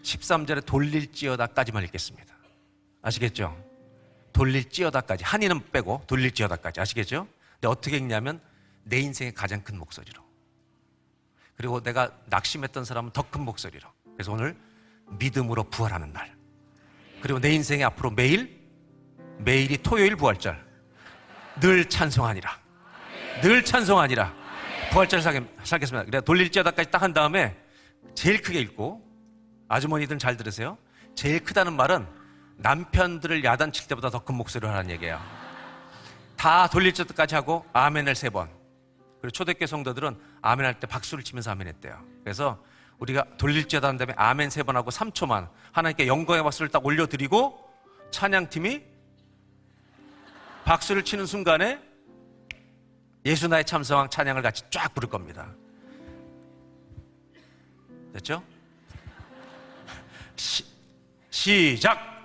13절에 돌릴지어다까지만 읽겠습니다. 아시겠죠? 돌릴지어다까지, 한이는 빼고 돌릴지어다까지. 아시겠죠? 근데 어떻게 읽냐면 내 인생의 가장 큰 목소리로, 그리고 내가 낙심했던 사람은 더 큰 목소리로. 그래서 오늘 믿음으로 부활하는 날, 그리고 내 인생에 앞으로 매일이 토요일 부활절, 늘 찬송하니라, 늘 찬송하니라, 부활절 살겠습니다. 그래 돌릴지어다까지 딱 한 다음에 제일 크게 읽고, 아주머니들은 잘 들으세요. 제일 크다는 말은 남편들을 야단칠 때보다 더 큰 목소리로 하라는 얘기예요. 다 돌릴지어다까지 하고 아멘을 3번. 그리고 초대교회 성도들은 아멘 할 때 박수를 치면서 아멘 했대요. 그래서 우리가 돌릴지어다 한 다음에 아멘 3번 하고 3초만 하나님께 영광의 박수를 딱 올려드리고 찬양팀이 박수를 치는 순간에 예수 나의 참성왕 찬양을 같이 쫙 부를 겁니다. 됐죠? 시작!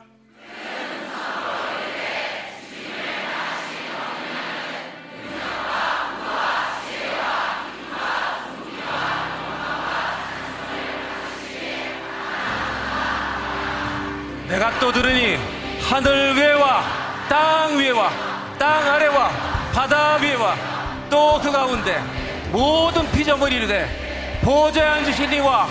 내가 또 들으니 하늘 위에와 땅 위에와 땅 아래와 바다 위에와 또 그 가운데 모든 피조물이 이르되 보좌에 앉으신 이와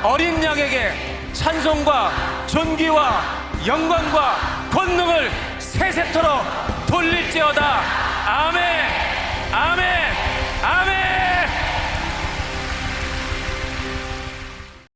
어린 양에게 찬송과 존귀와 영광과 권능을 세세토록 돌릴지어다. 아멘, 아멘.